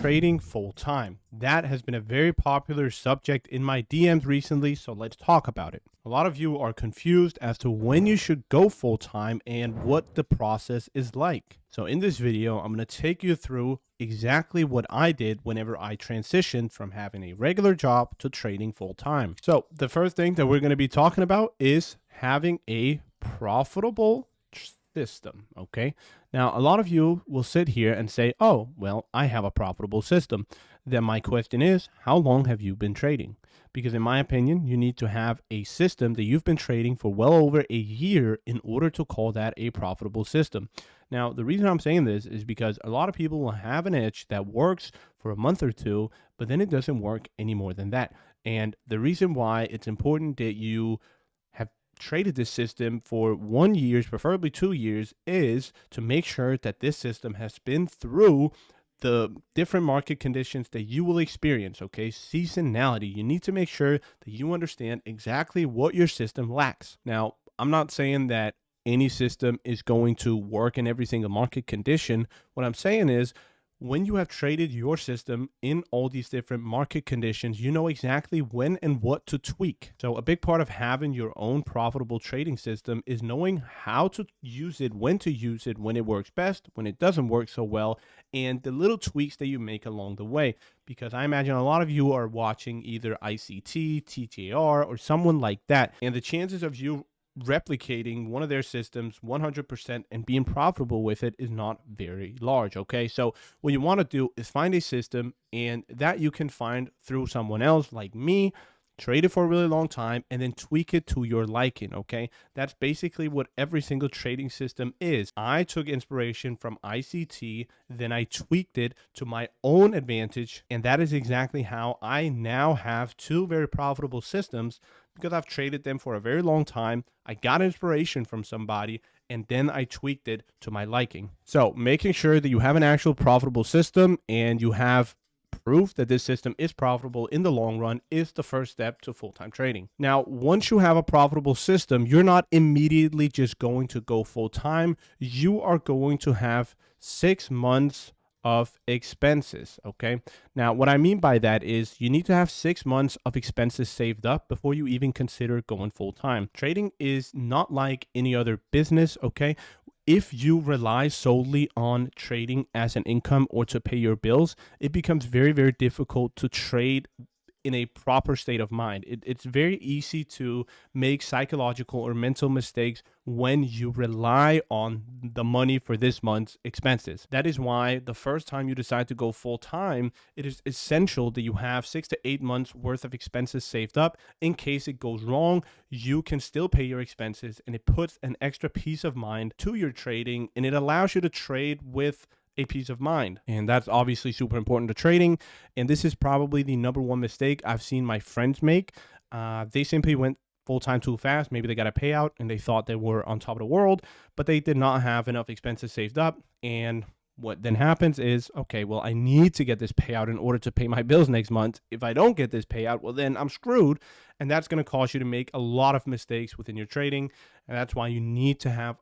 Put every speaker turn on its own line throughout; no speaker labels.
trading full time? That has been a very popular subject in my DMs recently, so let's talk about it. A lot of you are confused as to when you should go full time and what the process is like. So in this video, I'm going to take you through exactly what I did whenever I transitioned from having a regular job to trading full time. So the first thing that we're going to be talking about is having a profitable system. Okay. Now, a lot of you will sit here and say, oh, well, I have a profitable system. Then my question is, how long have you been trading? Because in my opinion, you need to have a system that you've been trading for well over a year in order to call that a profitable system. Now, the reason I'm saying this is because a lot of people will have an edge that works for a month or two, but then it doesn't work any more than that. And the reason why it's important that you have traded this system for 1 year, preferably 2 years, is to make sure that this system has been through the different market conditions that you will experience. Okay, seasonality. You need to make sure that you understand exactly what your system lacks. Now, I'm not saying that any system is going to work in every single market condition. What I'm saying is, when you have traded your system in all these different market conditions, you know exactly when and what to tweak. So a big part of having your own profitable trading system is knowing how to use it, when to use it, when it works best, when it doesn't work so well, and the little tweaks that you make along the way. Because I imagine a lot of you are watching either ICT, TJR, or someone like that, and the chances of you replicating one of their systems 100% and being profitable with it is not very large. Okay, so what you want to do is find a system, and that you can find through someone else like me, trade it for a really long time, and then tweak it to your liking. Okay, that's basically what every single trading system is. I took inspiration from ICT, then I tweaked it to my own advantage, and that is exactly how I now have two very profitable systems, because I've traded them for a very long time. I got inspiration from somebody, and then I tweaked it to my liking. So making sure that you have an actual profitable system and you have proof that this system is profitable in the long run is the first step to full-time trading. Now, once you have a profitable system, you're not immediately just going to go full-time. You are going to have 6 months of expenses. Okay. Now, what I mean by that is you need to have 6 months of expenses saved up before you even consider going full time. Trading is not like any other business. Okay. If you rely solely on trading as an income or to pay your bills, it becomes very, very difficult to trade in a proper state of mind. It's very easy to make psychological or mental mistakes when you rely on the money for this month's expenses. That is why the first time you decide to go full time, it is essential that you have 6 to 8 months worth of expenses saved up. In case it goes wrong, you can still pay your expenses, and it puts an extra peace of mind to your trading, and it allows you to trade with a peace of mind. And that's obviously super important to trading. And this is probably the number one mistake I've seen my friends make. They simply went full time too fast. Maybe they got a payout and they thought they were on top of the world, but they did not have enough expenses saved up. And what then happens is, okay, well, I need to get this payout in order to pay my bills next month. If I don't get this payout, well, then I'm screwed. And that's going to cause you to make a lot of mistakes within your trading. And that's why you need to have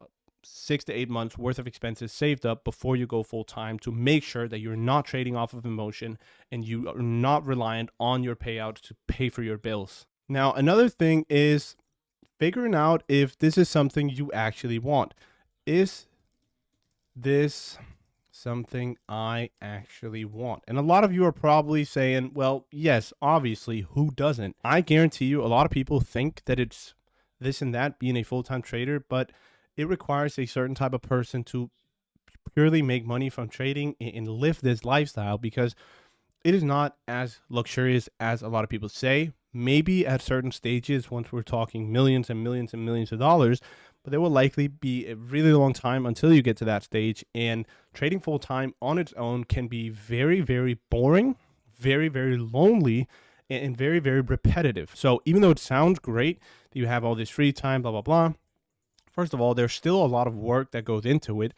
6 to 8 months worth of expenses saved up before you go full time, to make sure that you're not trading off of emotion and you are not reliant on your payout to pay for your bills. Now, another thing is figuring out if this is something you actually want. Is this something I actually want? And a lot of you are probably saying, well, yes, obviously, who doesn't? I guarantee you a lot of people think that it's this and that, being a full-time trader, but it requires a certain type of person to purely make money from trading and live this lifestyle, because it is not as luxurious as a lot of people say. Maybe at certain stages, once we're talking millions and millions and millions of dollars, but there will likely be a really long time until you get to that stage. And trading full time on its own can be very, very boring, very, very lonely, and very, very repetitive. So even though it sounds great that you have all this free time, blah, blah, blah, first of all, there's still a lot of work that goes into it.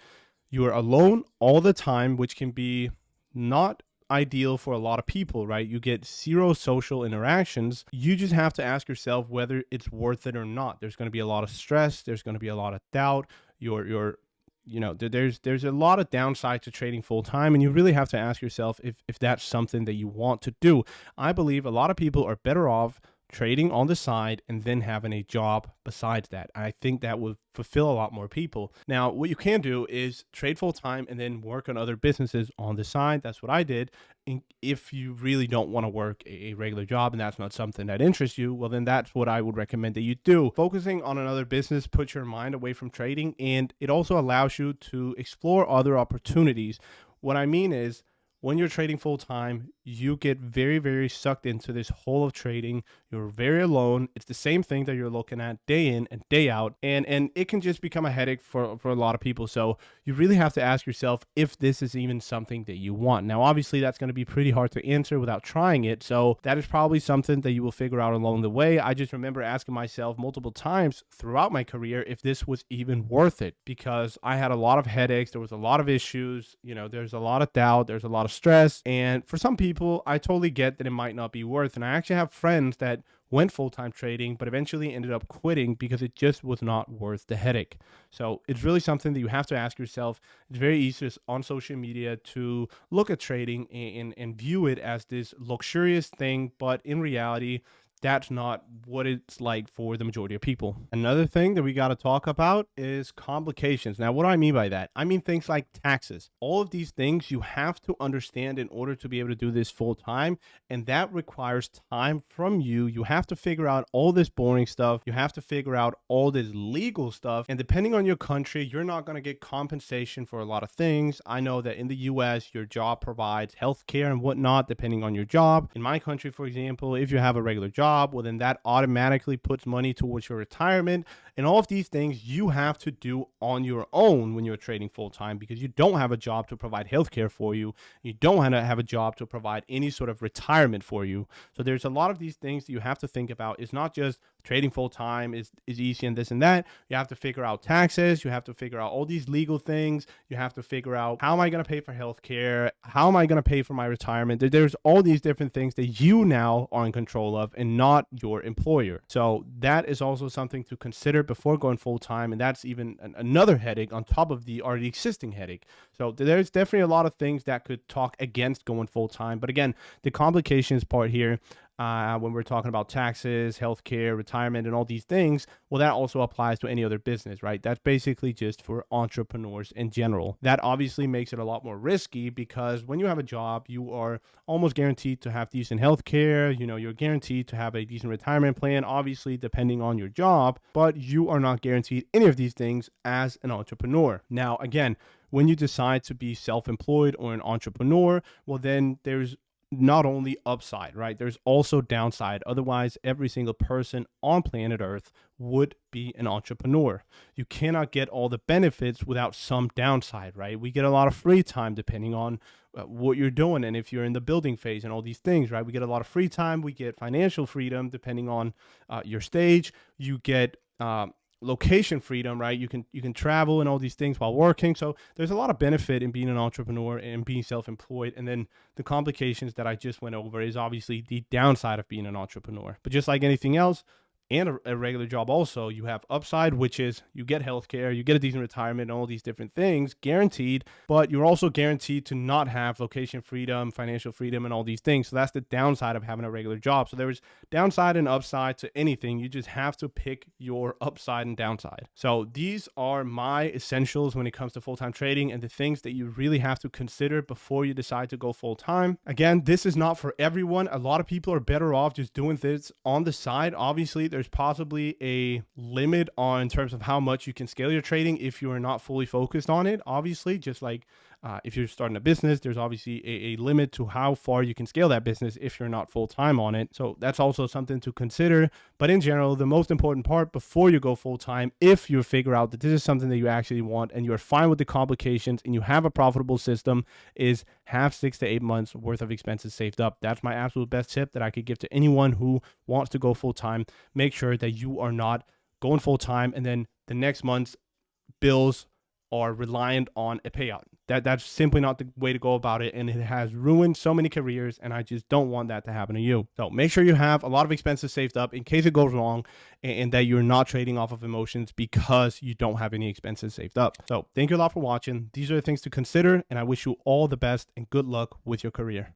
You are alone all the time, which can be not ideal for a lot of people, right? You get zero social interactions. You just have to ask yourself whether it's worth it or not. There's going to be a lot of stress. There's going to be a lot of doubt. Your there's a lot of downside to trading full time, and you really have to ask yourself if that's something that you want to do. I believe a lot of people are better off trading on the side and then having a job besides that. I think that would fulfill a lot more people. Now, what you can do is trade full time and then work on other businesses on the side. That's what I did. And if you really don't want to work a regular job and that's not something that interests you, well, then that's what I would recommend that you do. Focusing on another business puts your mind away from trading, and it also allows you to explore other opportunities. What I mean is, when you're trading full time, you get very, very sucked into this whole of trading. You're very alone. It's the same thing that you're looking at day in and day out. And it can just become a headache for a lot of people. So you really have to ask yourself if this is even something that you want. Now, obviously, that's going to be pretty hard to answer without trying it. So that is probably something that you will figure out along the way. I just remember asking myself multiple times throughout my career if this was even worth it, because I had a lot of headaches. There was a lot of issues. There's a lot of doubt. There's a lot of stress. And for some people, I totally get that it might not be worth. And I actually have friends that went full-time trading, but eventually ended up quitting because it just was not worth the headache. So it's really something that you have to ask yourself. It's very easy on social media to look at trading and view it as this luxurious thing, but in reality, that's not what it's like for the majority of people. Another thing that we got to talk about is complications. Now, what do I mean by that? I mean things like taxes. All of these things you have to understand in order to be able to do this full time, and that requires time from you. You have to figure out all this boring stuff. You have to figure out all this legal stuff. And depending on your country, you're not going to get compensation for a lot of things. I know that in the US, your job provides healthcare and whatnot, depending on your job. In my country, for example, if you have a regular job, well, then that automatically puts money towards your retirement. And all of these things you have to do on your own when you're trading full time, because you don't have a job to provide healthcare for you. You don't have a job to provide any sort of retirement for you. So there's a lot of these things that you have to think about. It's not just trading full time is easy and this and that. You have to figure out taxes. You have to figure out all these legal things. You have to figure out, how am I going to pay for healthcare? How am I going to pay for my retirement? There's all these different things that you now are in control of and not your employer. So that is also something to consider before going full time. And that's even another headache on top of the already existing headache. So there's definitely a lot of things that could talk against going full time. But again, the complications part here, when we're talking about taxes, healthcare, retirement, and all these things, well, that also applies to any other business, right? That's basically just for entrepreneurs in general. That obviously makes it a lot more risky, because when you have a job, you are almost guaranteed to have decent healthcare. You're guaranteed to have a decent retirement plan, obviously, depending on your job, but you are not guaranteed any of these things as an entrepreneur. Now, again, when you decide to be self-employed or an entrepreneur, well, then there's not only upside, right? There's also downside. Otherwise, every single person on planet Earth would be an entrepreneur. You cannot get all the benefits without some downside, right? We get a lot of free time depending on what you're doing, and if you're in the building phase and all these things, right? We get a lot of free time. We get financial freedom depending on your stage. You get location freedom, right? You can travel and all these things while working. So there's a lot of benefit in being an entrepreneur and being self-employed. And then the complications that I just went over is obviously the downside of being an entrepreneur. But just like anything else, and a regular job also, you have upside, which is you get healthcare, you get a decent retirement, and all these different things guaranteed, but you're also guaranteed to not have location freedom, financial freedom, and all these things. So that's the downside of having a regular job. So there's downside and upside to anything. You just have to pick your upside and downside. So these are my essentials when it comes to full-time trading and the things that you really have to consider before you decide to go full-time. Again, this is not for everyone. A lot of people are better off just doing this on the side. Obviously, there's possibly a limit on in terms of how much you can scale your trading if you are not fully focused on it. Obviously, just like if you're starting a business, there's obviously a limit to how far you can scale that business if you're not full time on it. So that's also something to consider. But in general, the most important part before you go full time, if you figure out that this is something that you actually want and you're fine with the complications and you have a profitable system, is have 6 to 8 months worth of expenses saved up. That's my absolute best tip that I could give to anyone who wants to go full time. Make sure that you are not going full time and then the next month's bills are reliant on a payout. That's simply not the way to go about it, and it has ruined so many careers, and I just don't want that to happen to you. So make sure you have a lot of expenses saved up in case it goes wrong, and that you're not trading off of emotions because you don't have any expenses saved up. So thank you a lot for watching. These are the things to consider, and I wish you all the best and good luck with your career.